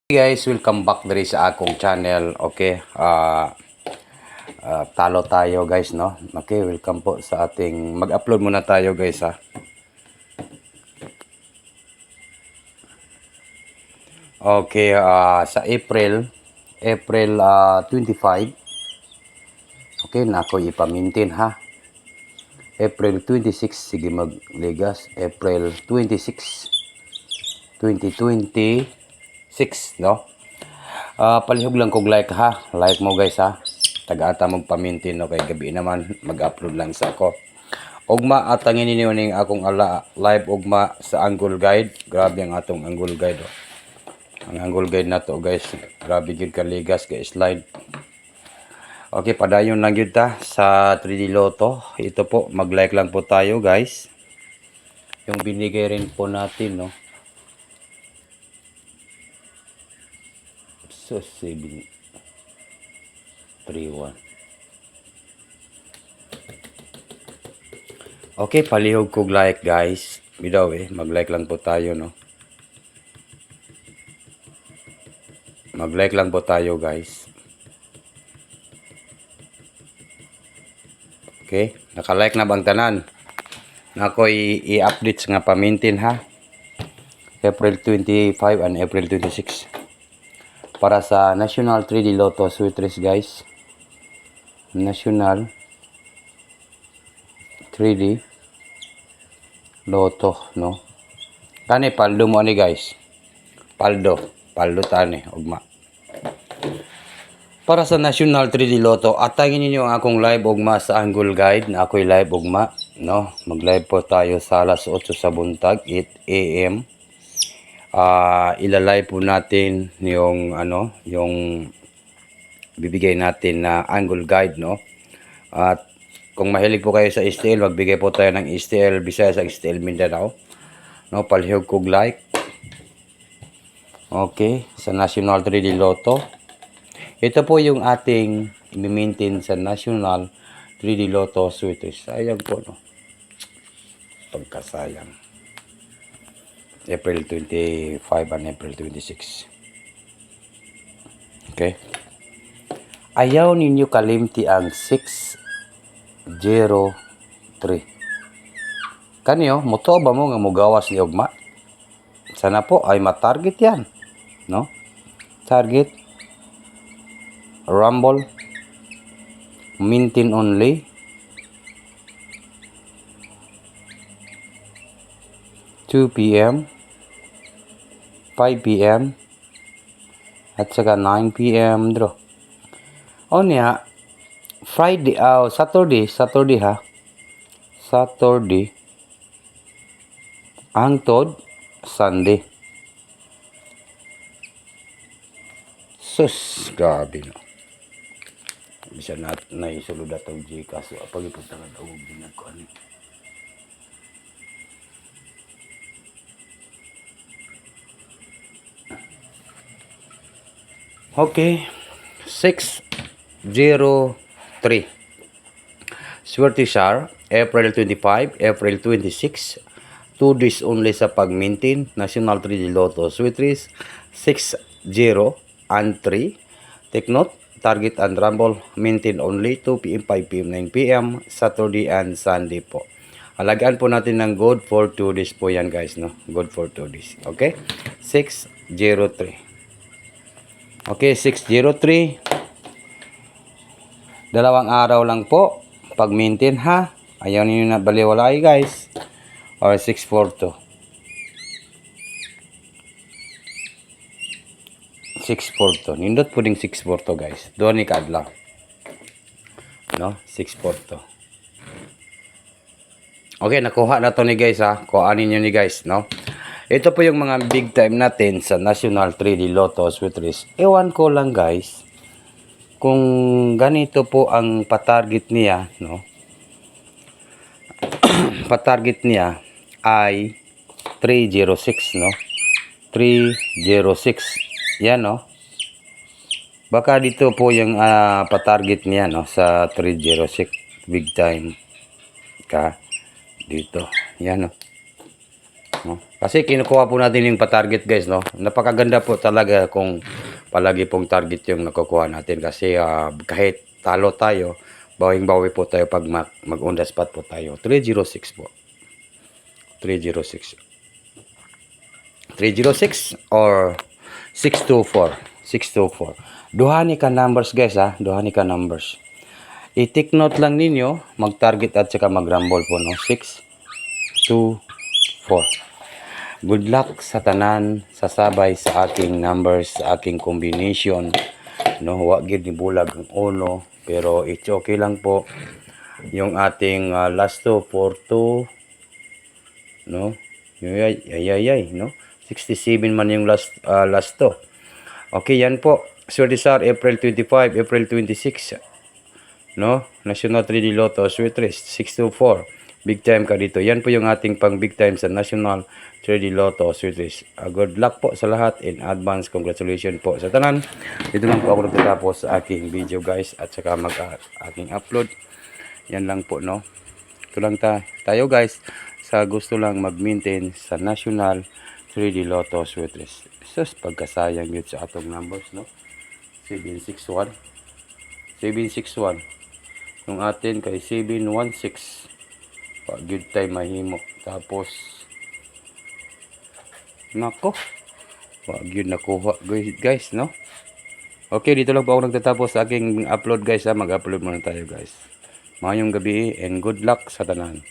Hey guys, welcome back diri sa akong channel. Okay, talo tayo guys, no? Okay, welcome po sa ating mag-upload muna tayo guys ha. Okay, sa April 25. Okay, na ako ipamintin ha. April 26, sige magligas. April 26, 2026, no? Palihog lang kog like ha. Like mo guys ha. Taga-ata mong pamintin no, kay gabi naman mag-upload lang sa ako. Ugma at tangin ninyo ning akong live ugma sa angle guide. Grabe ang atong angle guide. Oh. Ang angle guide na to guys. Grabe gyud kaligas kay slide. Okay, padayon lang gyud ta sa 3D Lotto. Ito po, mag-like lang po tayo guys. Yung binigay rin po natin no. So 7 3 1. Okay, palihog kog like guys. Bidaw mag-like lang po tayo no. Mag-like lang po tayo guys. Okay, naka-like na bang tanan? Nako i-update nga pamintin ha. April 25 and April 26. Para sa National 3D Lotto Sweet Race guys. National 3D Lotto no. Kani paldo mo ni guys. Paldo tani ugma. Para sa National 3D Lotto, atangin ninyo ang akong live ugma sa Angle Guide na ako'y live ugma, no? Mag-live po tayo sa alas 8 sa buntag, 8 AM. Ilalive po natin yung yung bibigay natin na Angle Guide, no? At kung mahilig po kayo sa STL, magbigay po tayo ng STL Visayas sa STL Mindanao. No, palihog kog like. Okay, sa National 3D Lotto. Ito po yung ating i-maintain sa National 3D Lotto Sweet Race. Sayang po, no? Pagkasayang. April 25 and April 26. Okay. Ayaw ninyo kalimti ang 603. Kanyo, moto ba mo nga mugawas ni ugma? Sana po ay matarget yan. No? Target. Rumble. Maintain only. 2 PM. 5 PM. At saka 9 PM draw. O niya, Friday, Saturday ha. Saturday. Hangtod, Sunday. Sus, grabe no. Bisa na isulod atong Gcash. So, pag-ipunta ka daw, ginagkuhan eh. Okay. 603. Swertishar, April 25, April 26. 2 days only sa pag-maintain. National 3D Lotto Sweet Race 60 and 3. Take note, target and rumble, maintain only 2 PM, 5 PM, 9 PM, Saturday and Sunday po. Alagaan po natin ng good for 2 days po yan guys, no? Good for 2 days. Okay? 603. Okay, 603. Dalawang araw lang po. Pag-maintain ha. Ayaw ninyo na baliwalay guys. Or 642. 642. Nindot po ding 642 guys. Doon ni kadlaw. No? 642. Okay, nakuha na to ni guys ha. Kuhanin nyo ni guys, no? Ito po yung mga big time natin sa National 3D Lotto Sweet Race. Ewan ko lang guys kung ganito po ang patarget niya, no? Patarget niya ay 306, no? 306. Yan, no? Baka dito po yung patarget niya, no? Sa 306 big time ka dito. Yan, no? No? Kasi kinukuha po natin yung pa-target guys, no? Napakaganda po talaga kung palagi pong target yung nakukuha natin kasi kahit talo tayo, bawing-bawi po tayo pag mag-on the spot po tayo. 306 po. 306. 306 or 624. 624. Duhani ka numbers guys ha. Duhani ka numbers. I-take note lang ninyo, mag-target at saka mag-rumble po no. 6, 2, 4. Good luck sa tanan, sasabay sa aking numbers, sa aking combination. No, wag gid ni bulag ang uno, pero it's okay lang po. Yung ating last 2, 4, 2, no? Yay, no? 67 man yung last 2. Okay, yan po. Sir April 25, April 26. No? National 3D Lotto, Sweet Risk, 624. Big time ka dito. Yan po yung ating pang big time sa National 3D Lotto, Sweet Risk. Good luck po sa lahat. In advance, congratulations po sa tanan. Dito lang po ako nagtatapos sa aking video guys. At saka aking upload. Yan lang po no. Ito lang tayo guys. Sa gusto lang mag-maintain sa National 3D Lotto, Sweet Risk. Sus, pagkasayang yun sa atong numbers no. 761. 761. Yung atin kay 716. Pag good time mahimo. Tapos nako. Pag yun nakuha guys no. Okay, dito lang po ako nagtatapos sa aking upload guys ha. Mag-upload muna tayo guys. Mayong gabi and good luck sa tanan.